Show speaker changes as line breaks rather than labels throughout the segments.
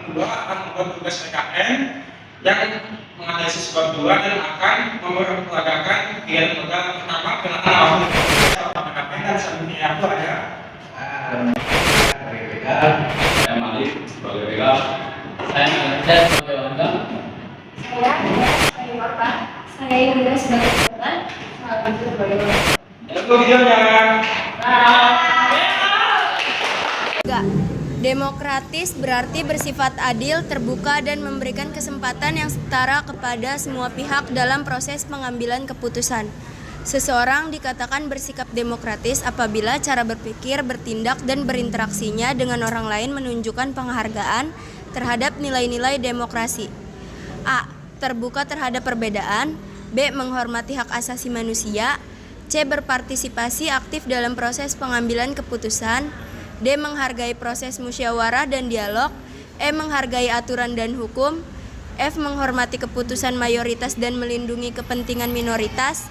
kedua akan membuat tugas PKN yang menganalisis bab 2 dan akan memperagakan kegiatan lembaga pertama penanganan PKN dan selanjutnya itu ada
saya Malik sebagai PK, saya Nadia sebagai warga,
saya sebagai korban, saya Yuda sebagai korban, saya Ibu sebagai korban.
itu videonya.
Demokratis berarti bersifat adil, terbuka, dan memberikan kesempatan yang setara kepada semua pihak dalam proses pengambilan keputusan. Seseorang dikatakan bersikap demokratis apabila cara berpikir, bertindak, dan berinteraksinya dengan orang lain menunjukkan penghargaan terhadap nilai-nilai demokrasi. A. Terbuka terhadap perbedaan. B. Menghormati hak asasi manusia. C. Berpartisipasi aktif dalam proses pengambilan keputusan. D. Menghargai proses musyawarah dan dialog. E. Menghargai aturan dan hukum. F. Menghormati keputusan mayoritas dan melindungi kepentingan minoritas.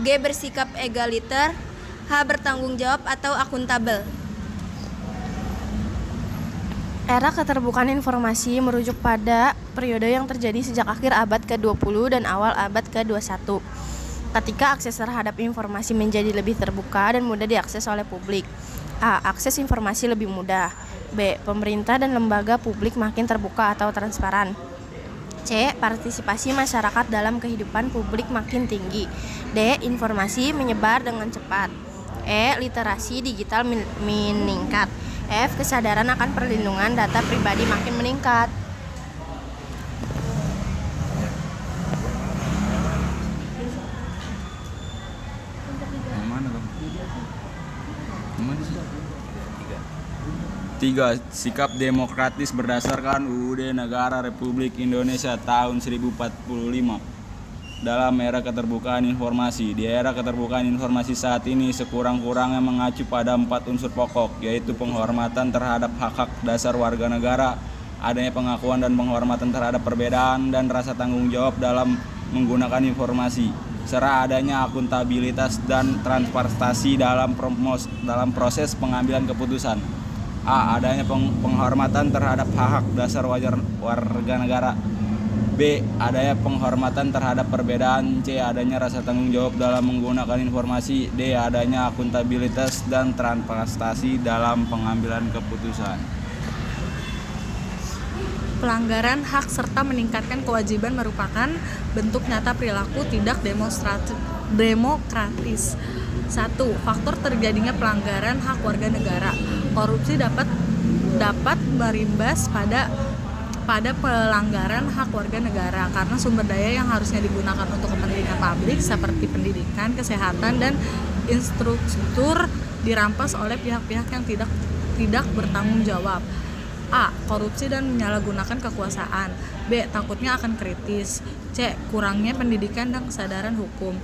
G. Bersikap egaliter. H. Bertanggung jawab atau akuntabel.
Era keterbukaan informasi merujuk pada periode yang terjadi sejak akhir abad ke-20 dan awal abad ke-21, ketika akses terhadap informasi menjadi lebih terbuka dan mudah diakses oleh publik. A. Akses informasi lebih mudah. B. Pemerintah dan lembaga publik makin terbuka atau transparan. C. Partisipasi masyarakat dalam kehidupan publik makin tinggi. D. Informasi menyebar dengan cepat. E. Literasi digital meningkat. F. Kesadaran akan perlindungan data pribadi makin meningkat.
Tiga, sikap demokratis berdasarkan UUD Negara Republik Indonesia tahun 1045 dalam era keterbukaan informasi. Di era keterbukaan informasi saat ini sekurang-kurangnya mengacu pada 4 unsur pokok, yaitu penghormatan terhadap hak-hak dasar warga negara, adanya pengakuan dan penghormatan terhadap perbedaan dan rasa tanggung jawab dalam menggunakan informasi, serta adanya akuntabilitas dan transparansi dalam proses pengambilan keputusan. A. Adanya penghormatan terhadap hak-hak dasar warga negara. B. Adanya penghormatan terhadap perbedaan. C. Adanya rasa tanggung jawab dalam menggunakan informasi. D. Adanya akuntabilitas dan transparansi dalam pengambilan keputusan.
Pelanggaran hak serta meningkatkan kewajiban merupakan bentuk nyata perilaku tidak demokratis. 1. Faktor terjadinya pelanggaran hak warga negara. Korupsi dapat berimbas pada pelanggaran hak warga negara karena sumber daya yang harusnya digunakan untuk kepentingan publik seperti pendidikan, kesehatan, dan infrastruktur dirampas oleh pihak-pihak yang tidak bertanggung jawab. A. Korupsi dan menyalahgunakan kekuasaan. B. Takutnya akan kritis. C. Kurangnya pendidikan dan kesadaran hukum.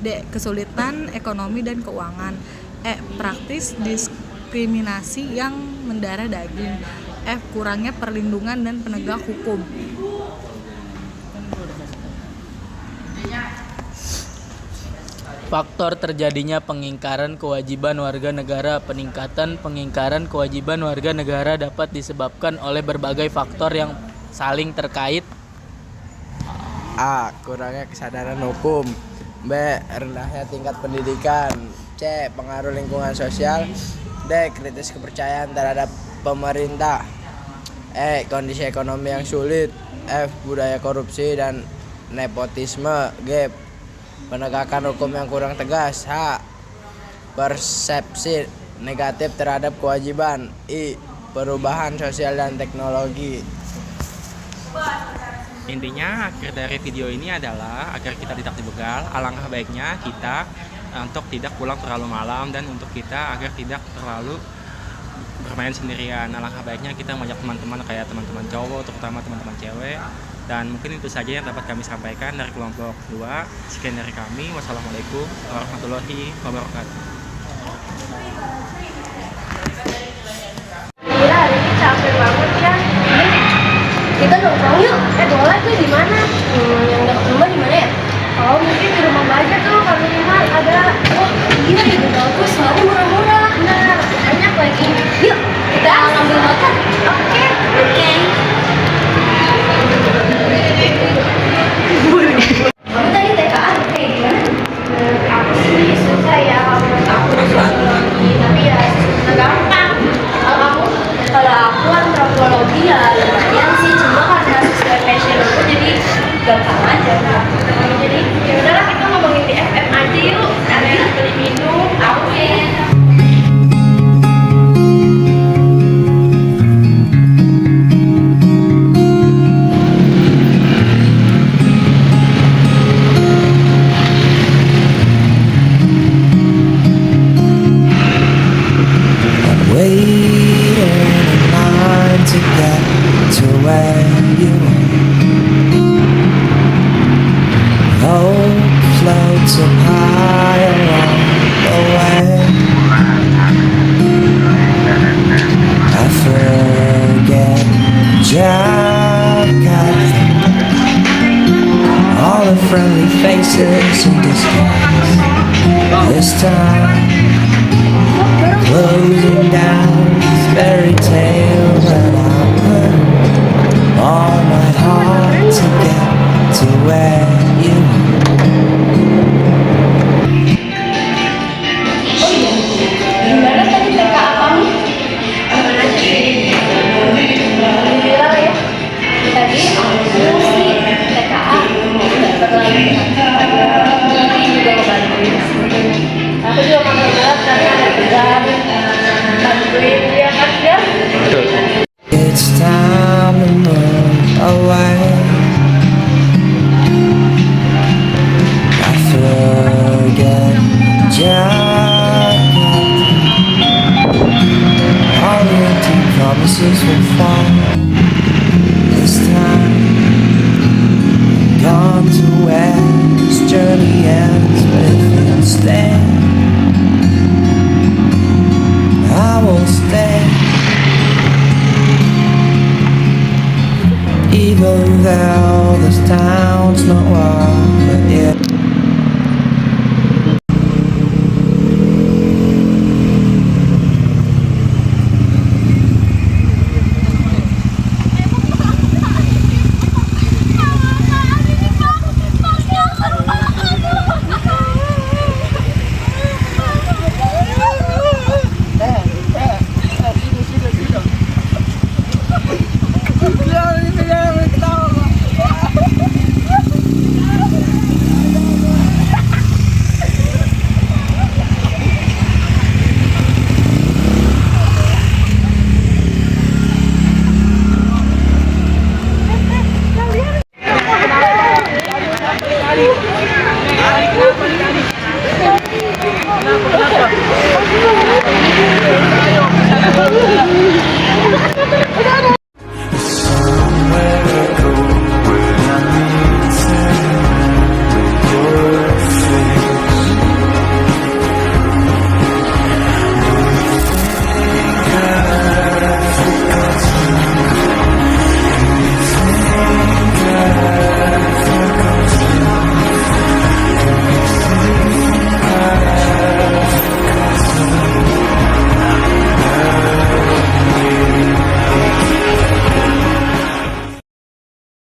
D. Kesulitan ekonomi dan keuangan. E. Praktis diskriminasi yang mendarah daging. F. Kurangnya perlindungan dan penegak hukum.
Faktor terjadinya pengingkaran kewajiban warga negara. Pengingkaran kewajiban warga negara dapat disebabkan oleh berbagai faktor yang saling terkait.
A. Kurangnya kesadaran hukum. B. Rendahnya tingkat pendidikan. C. Pengaruh lingkungan sosial. D. Kritis kepercayaan terhadap pemerintah. E. Kondisi ekonomi yang sulit. F. Budaya korupsi dan nepotisme. G. Penegakan hukum yang kurang tegas. H. Persepsi negatif terhadap kewajiban. I. Perubahan sosial dan teknologi.
Intinya akhir dari video ini adalah agar kita tidak dibegal, alangkah baiknya kita untuk tidak pulang terlalu malam dan untuk kita agar tidak terlalu bermain sendirian. Alangkah baiknya kita mengajak teman-teman kayak teman-teman cowok, terutama teman-teman cewek. Dan mungkin itu saja yang dapat kami sampaikan dari kelompok 2. Sekian dari kami. Wassalamualaikum warahmatullahi wabarakatuh.
Iya, hari ini capek banget ya. Kita nongkrong yuk. Boleh tuh di mana? Yang dekat rumah di mana ya? Oh, mungkin di rumah Mbak aja tuh. Kalau rumah ada. Oh, iya itu bagus. Soalnya murah-murah. Benar, banyak lagi. Yuk, kita ngambil motor. Oke.
Jakarta, all the friendly faces in disguise. This time, closing down this fairy tale that I put all my heart to get to where you
Gimana tadi TKA kamu? Gimana sih? Alhamdulillah ya. Tadi aku sih TKA dapat lagi. Ini juga ngebantuin. Aku juga makan berat karena ada kerjaan. Bantuin dia kan ya.
It's time to move away. I forget Jakarta. All the empty promises will fall. This time, gone to where this journey ends. But if you stay, I will stay. Even though this town's not what it is.